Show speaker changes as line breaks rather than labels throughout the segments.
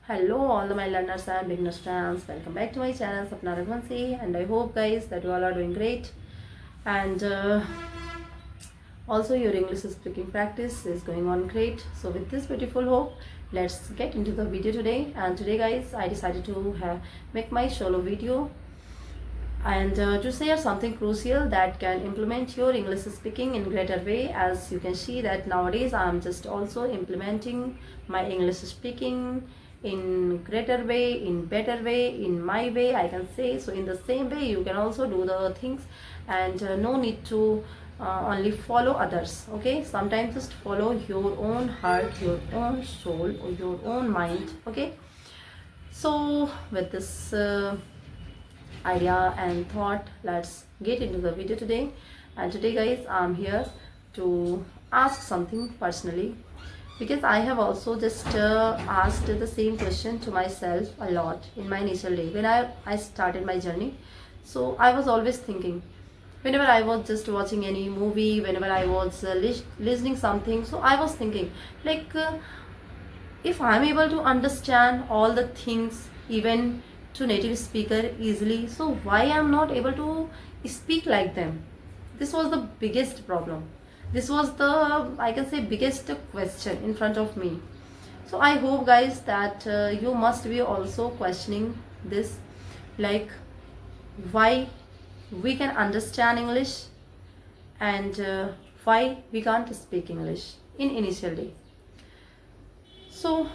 Hello, all my learners and beginners friends. Welcome back to my channel, Sapna Raghuvanshi, and I hope, guys, that you all are doing great. And also, your English speaking practice is going on great. So, with this beautiful hope, let's get into the video today. And today, guys, I decided to make my solo video and to share something crucial that can implement your English speaking in greater way. As you can see that nowadays I'm just also implementing my English speaking in greater way, in better way, in my way, I can say. So in the same way you can also do the things, and no need to only follow others. Okay, sometimes just follow your own heart, your own soul, or your own mind. Okay, so with this idea and thought, let's get into the video today. And today, guys, I'm here to ask something personally, because I have also just asked the same question to myself a lot in my initial day when I started my journey. So I was always thinking, whenever I was just watching any movie, whenever I was listening something, so I was thinking like, if I'm able to understand all the things even to native speaker easily, so why I'm not able to speak like them? This was the biggest problem. This was the, I can say, biggest question in front of me. So I hope, guys, that you must be also questioning this, like why we can understand English and why we can't speak English in initial day. So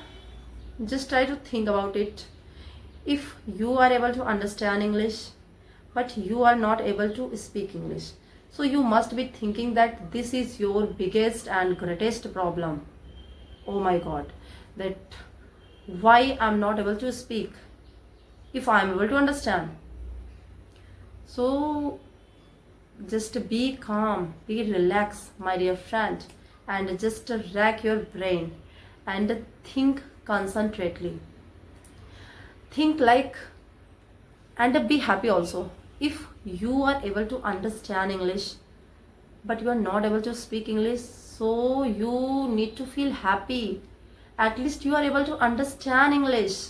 just try to think about it. If you are able to understand English but you are not able to speak English, so you must be thinking that this is your biggest and greatest problem. Oh my God, that why I'm not able to speak if I'm able to understand. So just be calm, be relaxed, my dear friend, and just rack your brain and think concentrately. Think like, and be happy also. If you are able to understand English but you are not able to speak English, so you need to feel happy. At least you are able to understand English.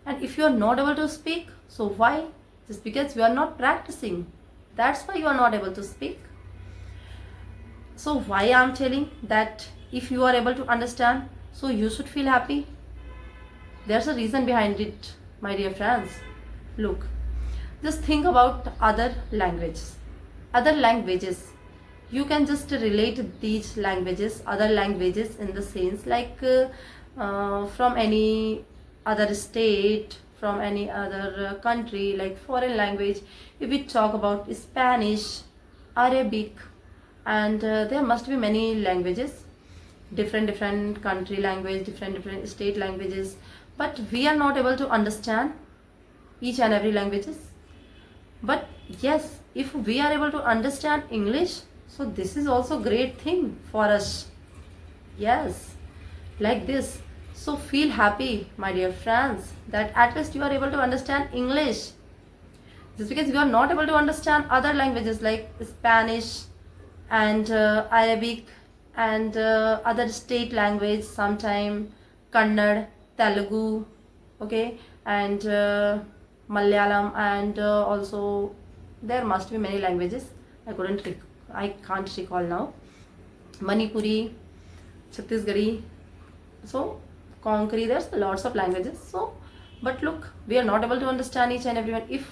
And if you are not able to speak, so why? Just because you are not practicing. That's why you are not able to speak. So why I am telling that if you are able to understand, so you should feel happy? There's a reason behind it, my dear friends. Look, just think about other languages. Other languages. You can just relate these languages, other languages, in the sense like from any other state, from any other country, like foreign language. If we talk about Spanish, Arabic, and there must be many languages, different country language, different state languages, but we are not able to understand each and every languages. But yes, if we are able to understand English, so this is also great thing for us. Yes, like this. So feel happy, my dear friends, that at least you are able to understand English. Just because you are not able to understand other languages like Spanish and Arabic and other state language, sometime Kannada, Telugu, okay, and Malayalam, and also there must be many languages. I can't recall now. Manipuri, Chhattisgarhi, so Konkani. There's lots of languages. So, but look, we are not able to understand each and everyone. If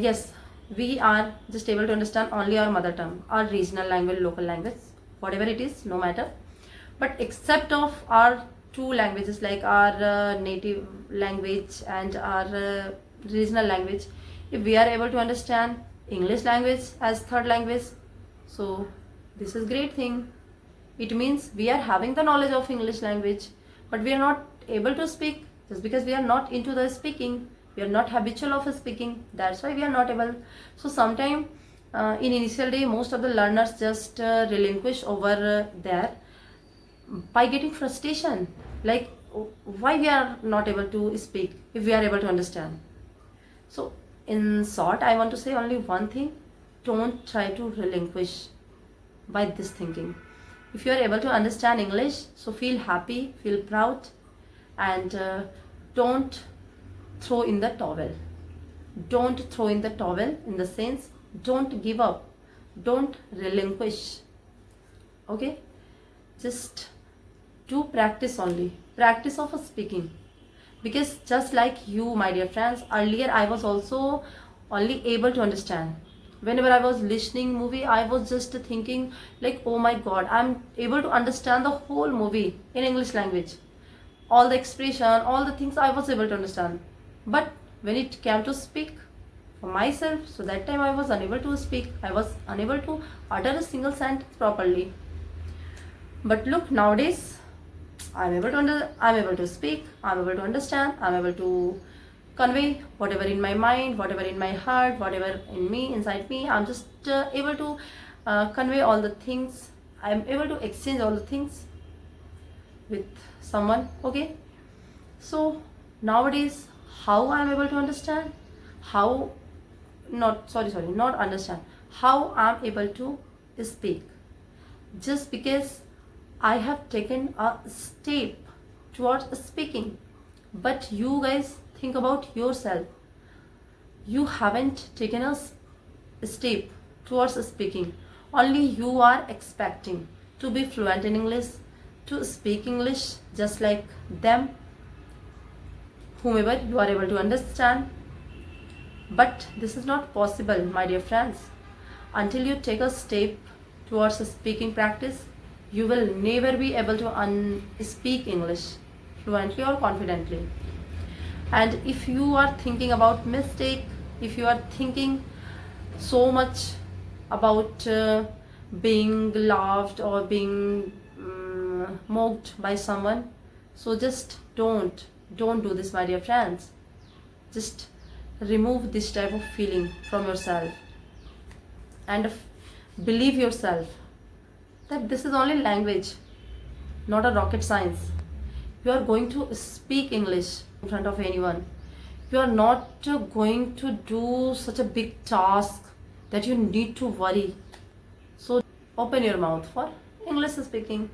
yes, we are just able to understand only our mother tongue, our regional language, local language, whatever it is, no matter. But except of our two languages, like our native language and our regional language, if we are able to understand English language as third language, so this is great thing. It means we are having the knowledge of English language, but we are not able to speak just because we are not into the speaking. We are not habitual of speaking. That's why we are not able. So sometime in initial day, most of the learners just relinquish over there by getting frustration, like why we are not able to speak if we are able to understand. So in short, I want to say only one thing: don't try to relinquish by this thinking. If you are able to understand English, so feel happy, feel proud, and don't throw in the towel. Don't throw in the towel in the sense, don't give up, don't relinquish. Okay, just do practice only, practice of speaking. Because just like you, my dear friends, earlier I was also only able to understand. Whenever I was listening movie, I was just thinking like, oh my god, I'm able to understand the whole movie in English language, all the expression, all the things I was able to understand. But when it came to speak for myself, so that time I was unable to speak, I was unable to utter a single sentence properly. But look, nowadays I'm able to speak, I'm able to understand, I'm able to convey whatever in my mind, whatever in my heart, whatever in me, inside me. I'm just able to convey all the things. I'm able to exchange all the things with someone. Okay, so nowadays, how I'm able to understand, how not understand, how I'm able to speak, just because I have taken a step towards speaking. But you guys, think about yourself. You haven't taken a step towards speaking. Only you are expecting to be fluent in English, to speak English just like them, whomever you are able to understand. But this is not possible, my dear friends. Until you take a step towards a speaking practice, you will never be able to speak English fluently or confidently. And if you are thinking about mistake, if you are thinking so much about being loved or being mocked by someone, so just don't do this, my dear friends. Just remove this type of feeling from yourself and believe yourself that this is only language, not a rocket science. You are going to speak English in front of anyone. You are not going to do such a big task that you need to worry. So open your mouth for English speaking.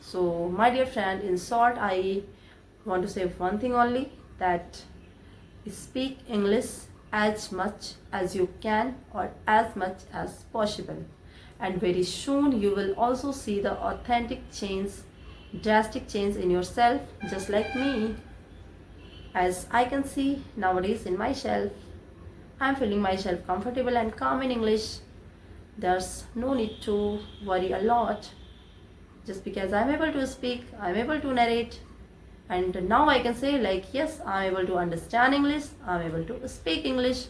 So my dear friend, in short, I want to say one thing only, that speak English as much as you can or as much as possible. And very soon you will also see the authentic change, drastic change in yourself, just like me. As I can see nowadays in myself, I am feeling myself comfortable and calm in English. There's no need to worry a lot. Just because I'm able to speak, I'm able to narrate, and now I can say like, yes, I'm able to understand English, I'm able to speak English.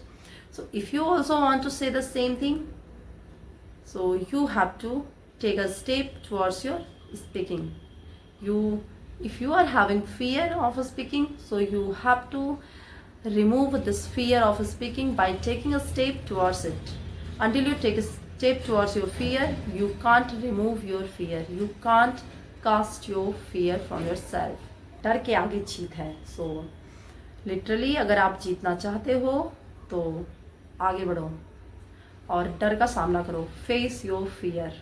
So if you also want to say the same thing, so you have to take a step towards your speaking. If you are having fear of speaking, so you have to remove this fear of speaking by taking a step towards it. Until you take a step towards your fear, you can't remove your fear, you can't cast your fear from yourself. डर के आगे जीत है. So literally अगर आप जीतना चाहते हो तो आगे बढ़ो और डर का सामना करो. Face your fear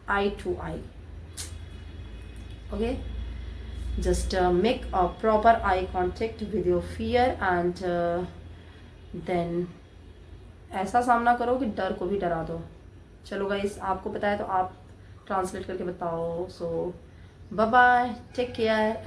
eye to eye. Okay, just make a proper eye contact with your fear and then ऐसा सामना करो कि डर को भी डरा दो. चलो गाइस, आपको पता है तो आप ट्रांसलेट करके बताओ. सो बाय बाय, टेक केयर.